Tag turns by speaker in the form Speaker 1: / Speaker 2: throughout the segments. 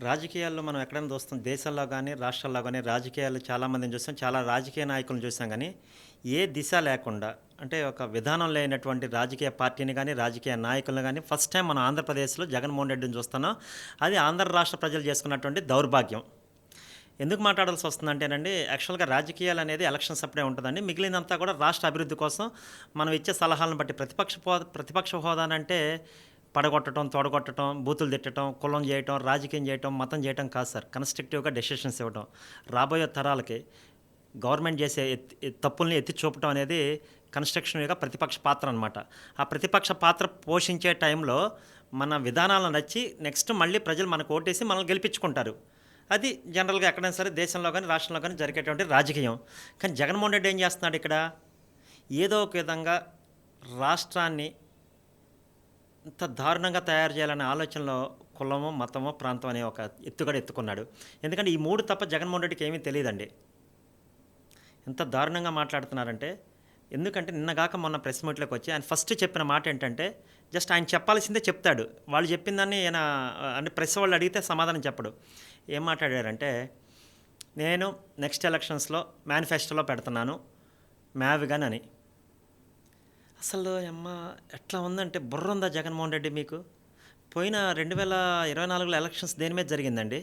Speaker 1: రాజకీయాల్లో మనం ఎక్కడైనా చూస్తాం దేశాల్లో కానీ రాష్ట్రాల్లో కానీ రాజకీయాలు చాలామందిని చూస్తాం చాలా రాజకీయ నాయకులను చూస్తాం కానీ ఏ దిశ లేకుండా అంటే ఒక విధానం లేనటువంటి రాజకీయ పార్టీని కానీ రాజకీయ నాయకులను కానీ ఫస్ట్ టైం మన ఆంధ్రప్రదేశ్లో జగన్మోహన్ రెడ్డిని చూస్తున్నాం. అది ఆంధ్ర రాష్ట్ర ప్రజలు చేసుకున్నటువంటి దౌర్భాగ్యం. ఎందుకు మాట్లాడాల్సి వస్తుందంటేనండి, యాక్చువల్గా రాజకీయాలు అనేది ఎలక్షన్స్ అప్పుడే ఉంటుందండి. మిగిలినంతా కూడా రాష్ట్ర అభివృద్ధి కోసం మనం ఇచ్చే సలహాలను బట్టి ప్రతిపక్ష హోదానంటే పడగొట్టడం, తొడగొట్టడం, బూతులు తిట్టడం, కులం చేయటం, రాజకీయం చేయటం, మతం చేయటం కాదు సార్. కన్స్ట్రక్టివ్గా డెసిషన్స్ ఇవ్వడం, రాబోయే తరాలకి గవర్నమెంట్ చేసే తప్పుల్ని ఎత్తి చూపటం అనేది కన్స్ట్రక్షన్గా ప్రతిపక్ష పాత్ర అనమాట. ఆ ప్రతిపక్ష పాత్ర పోషించే టైంలో మన విధానాలను నచ్చి నెక్స్ట్ మళ్ళీ ప్రజలు మనకు ఓటేసి మనల్ని గెలిపించుకుంటారు. అది జనరల్గా ఎక్కడైనా సరే దేశంలో కానీ రాష్ట్రంలో కానీ జరిగేటువంటి రాజకీయం. కానీ జగన్మోహన్ రెడ్డి ఏం చేస్తున్నాడు ఇక్కడ? ఏదో ఒక విధంగా రాష్ట్రాన్ని ఇంత దారుణంగా తయారు చేయాలనే ఆలోచనలో కులము, మతము, ప్రాంతం అనే ఒక ఎత్తుగడ ఎత్తుకున్నాడు. ఎందుకంటే ఈ మూడు తప్ప జగన్మోహన్ రెడ్డికి ఏమీ తెలియదండి. ఎంత దారుణంగా మాట్లాడుతున్నారంటే, ఎందుకంటే నిన్నగాక మొన్న ప్రెస్ మీట్లోకి వచ్చి ఆయన ఫస్ట్ చెప్పిన మాట ఏంటంటే, జస్ట్ ఆయన చెప్పాల్సిందే చెప్తాడు. వాళ్ళు చెప్పిన దాన్ని ఈయన అంటే ప్రెస్ వాళ్ళు అడిగితే సమాధానం చెప్పడు. ఏం మాట్లాడారంటే, నేను నెక్స్ట్ ఎలక్షన్స్లో మేనిఫెస్టోలో పెడుతున్నాను మ్యావ్గన్ అని. అసలు అమ్మ ఎట్లా ఉందంటే, బుర్ర ఉందా జగన్మోహన్ రెడ్డి మీకు? పోయిన 2024లో ఎలక్షన్స్ దేని మీద జరిగిందండి?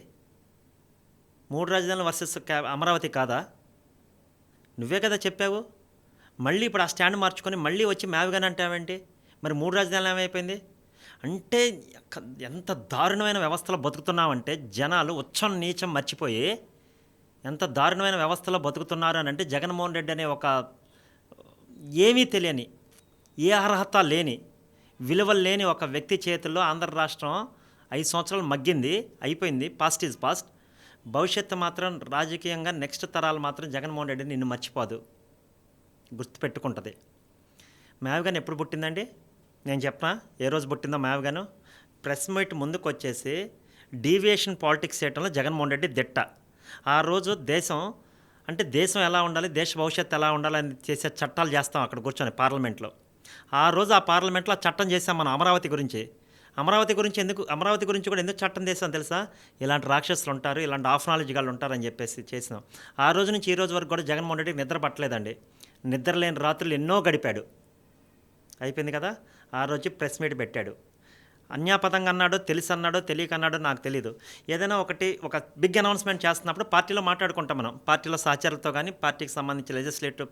Speaker 1: 3 రాజధానులు వర్సెస్ అమరావతి కాదా? నువ్వే కదా చెప్పావు. మళ్ళీ ఇప్పుడు ఆ స్టాండ్ మార్చుకొని మళ్ళీ వచ్చి మ్యావ్గన్ అంటావేంటి? మరి 3 రాజధానులు ఏమైపోయింది అంటే? ఎంత దారుణమైన వ్యవస్థలో బతుకుతున్నామంటే, జనాలు ఉచ్చం నీచం మర్చిపోయి ఎంత దారుణమైన వ్యవస్థలో బతుకుతున్నారు అని అంటే, జగన్మోహన్ రెడ్డి అనే ఒక ఏమీ తెలియని, ఏ అర్హత లేని, విలువలు లేని ఒక వ్యక్తి చేతుల్లో ఆంధ్ర రాష్ట్రం 5 సంవత్సరాలు మగ్గింది, అయిపోయింది. Past is past. భవిష్యత్తు మాత్రం రాజకీయంగా నెక్స్ట్ తరాలు మాత్రం జగన్మోహన్ రెడ్డి నిన్ను మర్చిపోదు, గుర్తుపెట్టుకుంటుంది. మ్యావ్గన్ ఎప్పుడు పుట్టిందండి? నేను చెప్పనా ఏ రోజు పుట్టిందో మ్యావ్గన్? ప్రెస్ మీట్ ముందుకు వచ్చేసి డీవియేషన్ పాలిటిక్స్ చేయడంలో జగన్మోహన్ రెడ్డి దిట్ట. ఆ రోజు దేశం ఎలా ఉండాలి, దేశ భవిష్యత్తు ఎలా ఉండాలని చేసే చట్టాలు చేస్తాం అక్కడ కూర్చొని పార్లమెంట్లో. ఆ రోజు ఆ పార్లమెంట్లో ఆ చట్టం చేసాం మనం అమరావతి గురించి. అమరావతి గురించి కూడా ఎందుకు చట్టం చేసాం తెలుసా? ఇలాంటి రాక్షసులు ఉంటారు, ఇలాంటి ఆఫ్ నాలెడ్జ్ గాళ్ళు ఉంటారని చెప్పేసి చేసినాం. ఆ రోజు నుంచి ఈ రోజు వరకు కూడా జగన్మోహన్ రెడ్డికి నిద్ర పట్టలేదండి. నిద్ర లేని రాత్రులు ఎన్నో గడిపాడు. అయిపోయింది కదా. ఆ రోజు ప్రెస్ మీట్ పెట్టాడు. అన్యాపదంగా అన్నాడో, తెలిసి అన్నాడో, తెలియక అన్నాడో నాకు తెలీదు. ఏదైనా ఒక బిగ్ అనౌన్స్మెంట్ చేస్తున్నప్పుడు పార్టీలో మాట్లాడుకుంటాం మనం. పార్టీలో సహచరులతో కానీ పార్టీకి సంబంధించి లెజిస్లేటివ్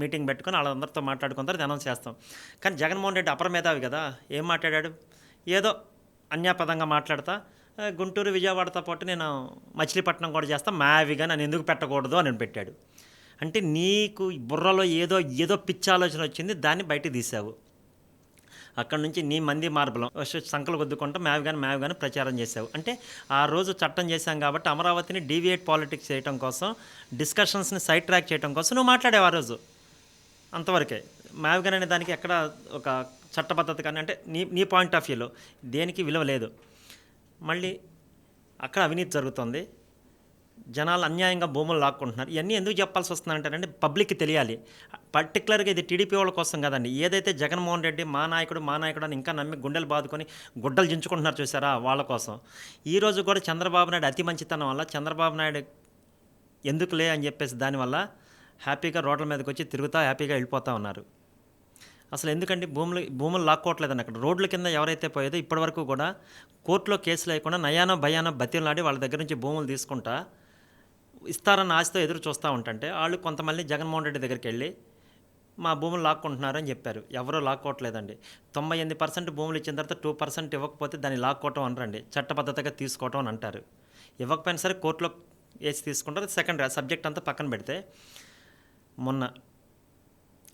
Speaker 1: మీటింగ్ పెట్టుకొని వాళ్ళందరితో మాట్లాడుకుంటారు, అది అనౌన్స్ చేస్తాం. కానీ జగన్మోహన్ రెడ్డి అపరమేధావి కదా. ఏం మాట్లాడాడు? ఏదో అన్యాపదంగా మాట్లాడతా, గుంటూరు విజయవాడతో పాటు నేను మచిలీపట్నం కూడా చేస్తా, మ్యావ్గన్ నన్ను ఎందుకు పెట్టకూడదు అని పెట్టాడు. అంటే నీకు బుర్రలో ఏదో పిచ్చి ఆలోచన వచ్చింది, దాన్ని బయటికి తీసావు. అక్కడ నుంచి నీ మంది మార్బలం సంకలు గుద్దుకుంటూ మ్యావ్గన్ ప్రచారం చేసావు. అంటే ఆ రోజు చట్టం చేశాం కాబట్టి అమరావతిని డీవియేట్ పాలిటిక్స్ చేయడం కోసం, డిస్కషన్స్ని సైడ్ ట్రాక్ చేయడం కోసం నువ్వు మాట్లాడావు ఆ రోజు. అంతవరకే. మ్యావ్గన్ అనే దానికి ఎక్కడ ఒక చట్టబద్ధత కానీ అంటే నీ పాయింట్ ఆఫ్ వ్యూలో దేనికి విలువ లేదు. మళ్ళీ అక్కడ అవినీతి జరుగుతుంది, జనాలు అన్యాయంగా భూములు లాక్కుంటున్నారు. ఇవన్నీ ఎందుకు చెప్పాల్సి వస్తుందంటారంటే పబ్లిక్కి తెలియాలి. పర్టికులర్గా ఇది టీడీపీ వాళ్ళ కోసం కదండి. ఏదైతే జగన్మోహన్ రెడ్డి మా నాయకుడు అని ఇంకా నమ్మి గుండెలు బాదుకొని గుడ్డలు దించుకుంటున్నారు చూసారా, వాళ్ళ కోసం. ఈరోజు కూడా చంద్రబాబు నాయుడు అతి మంచితనం వల్ల చంద్రబాబు నాయుడు ఎందుకులే అని చెప్పేసి దానివల్ల హ్యాపీగా రోడ్ల మీదకి వచ్చి తిరుగుతూ హ్యాపీగా వెళ్ళిపోతూ ఉన్నారు. అసలు ఎందుకండి భూములు లాక్కోవట్లేదని అక్కడ రోడ్ల కింద ఎవరైతే పోయేదో ఇప్పటివరకు కూడా కోర్టులో కేసులు లేకుండా నయానో భయానో బతిలాడి వాళ్ళ దగ్గర నుంచి భూములు తీసుకుంటా ఇస్తారన్న ఆశతో ఎదురు చూస్తూ ఉంటుంటే వాళ్ళు కొంతమంది జగన్మోహన్ రెడ్డి దగ్గరికి వెళ్ళి మా భూములు లాక్కుంటున్నారని చెప్పారు. ఎవరో లాక్కోవట్లేదండి. 98% భూములు ఇచ్చిన తర్వాత 2% ఇవ్వకపోతే దాన్ని లాక్కోవటం అనరండి, చట్టబద్ధతగా తీసుకోవటం అని అంటారు. ఇవ్వకపోయినా సరే కోర్టులో వేసి తీసుకుంటారు. సెకండ్ సబ్జెక్ట్ అంతా పక్కన పెడితే, మొన్న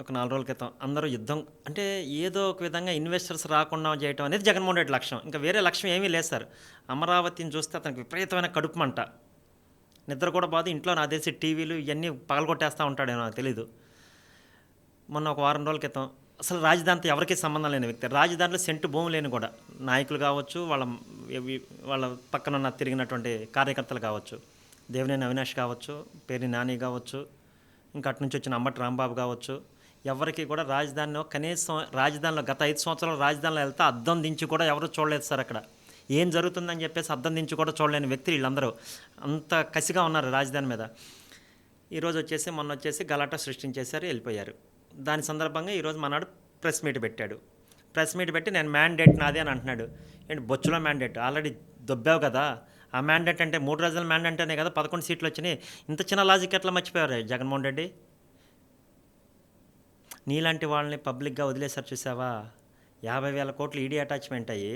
Speaker 1: ఒక 4 రోజుల క్రితం అందరూ యుద్ధం అంటే ఏదో ఒక విధంగా ఇన్వెస్టర్స్ రాకుండా చేయటం అనేది జగన్మోహన్ రెడ్డి లక్ష్యం. ఇంకా వేరే లక్ష్యం ఏమీ లేదు సార్. అమరావతిని చూస్తే అతనికి విపరీతమైన కడుపు మంట, నిద్ర కూడా బాదు. ఇంట్లో నాకు తెలిసి టీవీలు ఇవన్నీ పగలగొట్టేస్తూ ఉంటాడేమో నాకు తెలీదు. మొన్న ఒక వారం రోజుల క్రితం అసలు రాజధానితో ఎవరికీ సంబంధం లేని వ్యక్తి, రాజధానిలో సెంటు భూమి లేని కూడా నాయకులు కావచ్చు, వాళ్ళ పక్కన తిరిగినటువంటి కార్యకర్తలు కావచ్చు, దేవినేని అవినాష్ కావచ్చు, పేర్ని నాని కావచ్చు, ఇంకా అటు నుంచి వచ్చిన అంబటి రాంబాబు కావచ్చు, ఎవరికి కూడా రాజధానిలో కనీసం రాజధానిలో గత 5 సంవత్సరాలు రాజధానిలో వెళ్తే అద్దం దించి కూడా ఎవరు చూడలేదు సార్. అక్కడ ఏం జరుగుతుందని చెప్పేసి అద్దం దించి కూడా చూడలేని వ్యక్తులు వీళ్ళందరూ. అంత కసిగా ఉన్నారు రాజధాని మీద. ఈరోజు వచ్చేసి మొన్న వచ్చేసి గలాటా సృష్టించేశారు, వెళ్ళిపోయారు. దాని సందర్భంగా ఈరోజు మనాడు ప్రెస్ మీట్ పెట్టాడు. ప్రెస్ మీట్ పెట్టి నేను మ్యాండేట్ నాది అని అంటున్నాడు. ఏంటి బొచ్చులో మ్యాండేట్? ఆల్రెడీ దొబ్బావు కదా. ఆ మ్యాండేట్ అంటే 3 రోజుల మ్యాండేట్ కదా 11 సీట్లు వచ్చినాయి. ఇంత చిన్న లాజిక్ ఎట్లా మర్చిపోయారు జగన్మోహన్ రెడ్డి? నీలాంటి వాళ్ళని పబ్లిక్గా వదిలేసారు చూసావా? 50,000 కోట్లు ఈడీ అటాచ్మెంట్ అయ్యి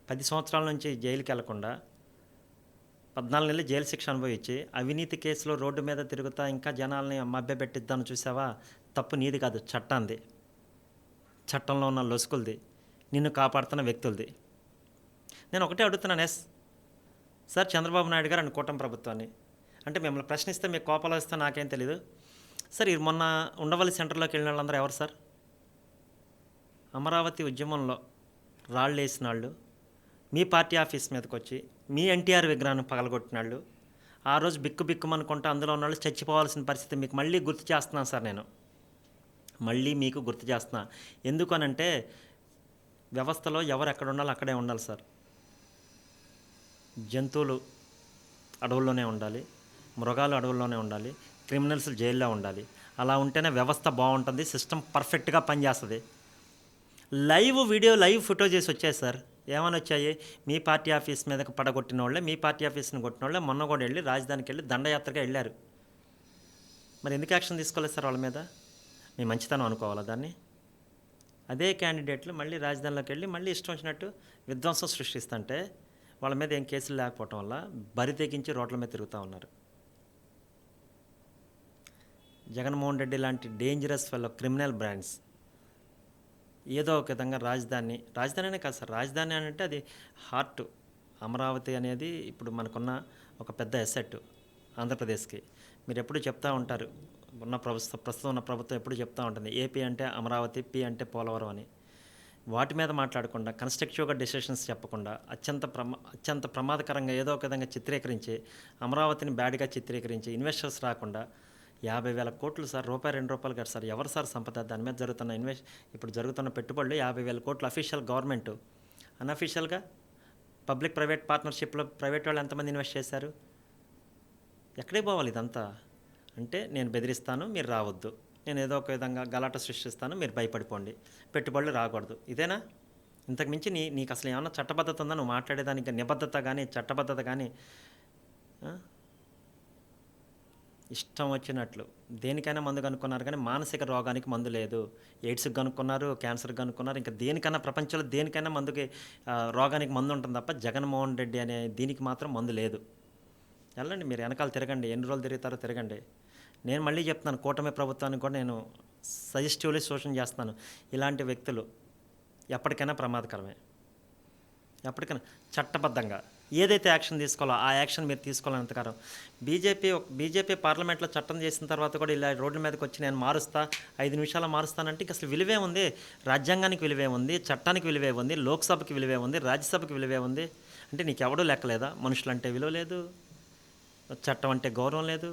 Speaker 1: 10 సంవత్సరాల నుంచి జైలుకి వెళ్లకుండా 14 నెలలు జైలు శిక్ష అనుభవించి అవినీతి కేసులో రోడ్డు మీద తిరుగుతా ఇంకా జనాల్ని మభ్యపెట్టిద్దాను చూసావా? తప్పు నీది కాదు, చట్టాంది. చట్టంలో ఉన్న లొసుకులది, నిన్ను కాపాడుతున్న వ్యక్తులది. నేను ఒకటే అడుగుతున్నాను. సార్ చంద్రబాబు నాయుడు గారు అని కూటమి ప్రభుత్వాన్ని అంటే మిమ్మల్ని ప్రశ్నిస్తే మీకు కోపాలు వస్తే నాకేం తెలీదు సార్. ఈ మొన్న ఉండవల్లి సెంటర్లోకి వెళ్ళిన వాళ్ళందరూ ఎవరు సార్? అమరావతి ఉద్యమంలో రాళ్ళు వేసిన వాళ్ళు, మీ పార్టీ ఆఫీస్ మీదకి వచ్చి మీ ఎన్టీఆర్ విగ్రహాన్ని పగలగొట్టిన వాళ్ళు, ఆ రోజు బిక్కు బిక్కుమనుకుంటే అందులో ఉన్న వాళ్ళు చచ్చిపోవాల్సిన పరిస్థితి మీకు మళ్ళీ గుర్తు చేస్తున్నాను సార్. నేను మళ్ళీ మీకు గుర్తు చేస్తున్నా. ఎందుకనంటే వ్యవస్థలో ఎవరు ఎక్కడ ఉండాలో అక్కడే ఉండాలి సార్. జంతువులు అడవుల్లోనే ఉండాలి, మృగాలు అడవుల్లోనే ఉండాలి, క్రిమినల్స్ జైల్లో ఉండాలి. అలా ఉంటేనే వ్యవస్థ బాగుంటుంది, సిస్టమ్ పర్ఫెక్ట్గా పనిచేస్తుంది. లైవ్ వీడియో లైవ్ ఫోటో చేసి వచ్చాయి సార్. ఏమని వచ్చాయి? మీ పార్టీ ఆఫీస్ మీదకి పడగొట్టిన వాళ్ళే, మీ పార్టీ ఆఫీస్ని కొట్టిన వాళ్ళే మొన్న కూడా వెళ్ళి రాజధానికి వెళ్ళి దండయాత్రగా వెళ్ళారు. మరి ఎందుకు యాక్షన్ తీసుకోలేదు సార్ వాళ్ళ మీద? మీ మంచితనం అనుకోవాలా దాన్ని? అదే క్యాండిడేట్లు మళ్ళీ రాజధానిలోకి వెళ్ళి మళ్ళీ ఇష్టం వచ్చినట్టు విధ్వంసం సృష్టిస్తుంటే వాళ్ళ మీద ఏం కేసులు లేకపోవటం వల్ల బరి తెగించి రోడ్ల మీద తిరుగుతూ ఉన్నారు. జగన్మోహన్ రెడ్డి లాంటి డేంజరస్ ఫెల్లో క్రిమినల్ బ్రాండ్స్ ఏదో ఒక విధంగా రాజధానినే కాదు సార్. రాజధాని అంటే అది హార్ట్. అమరావతి అనేది ఇప్పుడు మనకున్న ఒక పెద్ద అసెట్ ఆంధ్రప్రదేశ్కి. మీరు ఎప్పుడు చెప్తూ ఉంటారు, ప్రస్తుతం ఉన్న ప్రభుత్వం ఎప్పుడు చెప్తూ ఉంటుంది ఏపీ అంటే అమరావతి, పి అంటే పోలవరం అని. వాటి మీద మాట్లాడకుండా, కన్స్ట్రక్టివ్గా డెసిషన్స్ చెప్పకుండా అత్యంత ప్రమాదకరంగా ఏదో ఒక విధంగా చిత్రీకరించి, అమరావతిని బ్యాడ్గా చిత్రీకరించి ఇన్వెస్టర్స్ రాకుండా 50,000 కోట్లు సార్. రూపాయి 2 రూపాయలు కాదు సార్. ఎవరు సార్ సంపద? దాని మీద జరుగుతున్న ఇప్పుడు జరుగుతున్న పెట్టుబడులు 50,000 కోట్లు. అఫీషియల్ గవర్నమెంటు, అన్అఫీషియల్గా పబ్లిక్ ప్రైవేట్ పార్ట్నర్షిప్లో ప్రైవేట్ వాళ్ళు ఎంతమంది ఇన్వెస్ట్ చేశారు? ఎక్కడికి పోవాలి ఇదంతా? అంటే నేను బెదిరిస్తాను, మీరు రావద్దు, నేను ఏదో ఒక విధంగా గలాట సృష్టిస్తాను, మీరు భయపడిపోండి, పెట్టుబడులు రాకూడదు. ఇదేనా? ఇంతకు మించి నీకు అసలు ఏమన్నా చట్టబద్ధత ఉందా? నువ్వు మాట్లాడేదానికి నిబద్ధత కానీ చట్టబద్ధత కానీ ఇష్టం వచ్చినట్లు దేనికైనా మందు కనుక్కున్నారు, కానీ మానసిక రోగానికి మందు లేదు. ఎయిడ్స్కి కనుక్కున్నారు, క్యాన్సర్కి కనుక్కున్నారు, ఇంకా దేనికైనా ప్రపంచంలో దేనికైనా మందుకి రోగానికి మందు ఉంటుంది తప్ప జగన్మోహన్ రెడ్డి అనే దీనికి మాత్రం మందు లేదు. వెళ్ళండి మీరు వెనకాల తిరగండి, ఎన్ని రోజులు తిరుగుతారో తిరగండి. నేను మళ్ళీ చెప్తున్నాను, కూటమి ప్రభుత్వానికి కూడా నేను సజెస్టివ్లీ సూచన చేస్తాను. ఇలాంటి వ్యక్తులు ఎప్పటికైనా ప్రమాదకరమే. ఎప్పటికైనా చట్టబద్ధంగా ఏదైతే యాక్షన్ తీసుకోవాలో ఆ యాక్షన్ మీరు తీసుకోవాలంతకారం. బీజేపీ పార్లమెంట్లో చట్టం చేసిన తర్వాత కూడా ఇలా రోడ్ల మీదకి వచ్చి నేను మారుస్తా, 5 నిమిషాలు మారుస్తానంటే ఇంక అసలు విలువే ఉంది? రాజ్యాంగానికి విలువే ఉంది, చట్టానికి విలువే ఉంది, లోక్సభకి విలువే ఉంది, రాజ్యసభకి విలువే ఉంది. అంటే నీకు ఎవడూ లెక్కలేదా? మనుషులంటే విలువ లేదు, చట్టం అంటే గౌరవం లేదు,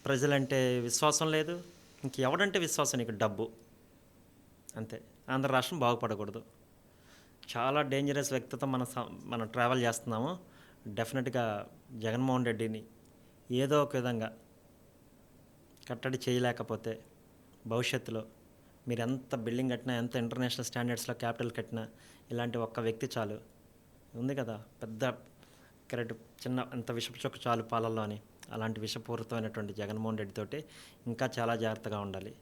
Speaker 1: ప్రజలంటే విశ్వాసం లేదు. ఇంకెవడంటే విశ్వాసం? నీకు డబ్బు అంతే. ఆంధ్ర రాష్ట్రం బాగుపడకూడదు. చాలా డేంజరస్ వ్యక్తితో మనం ట్రావెల్ చేస్తున్నాము. డెఫినెట్గా జగన్మోహన్ రెడ్డిని ఏదో ఒక విధంగా కట్టడి చేయలేకపోతే భవిష్యత్తులో మీరు ఎంత బిల్డింగ్ కట్టినా, ఎంత ఇంటర్నేషనల్ స్టాండర్డ్స్లో క్యాపిటల్ కట్టినా, ఇలాంటి ఒక్క వ్యక్తి చాలు. ఉంది కదా పెద్ద కరెక్ట్ చిన్న అంత విషపు చొక్క చాలు పాలల్లో అని. అలాంటి విషపూరితమైనటువంటి జగన్మోహన్ రెడ్డితోటి ఇంకా చాలా జాగ్రత్తగా ఉండాలి.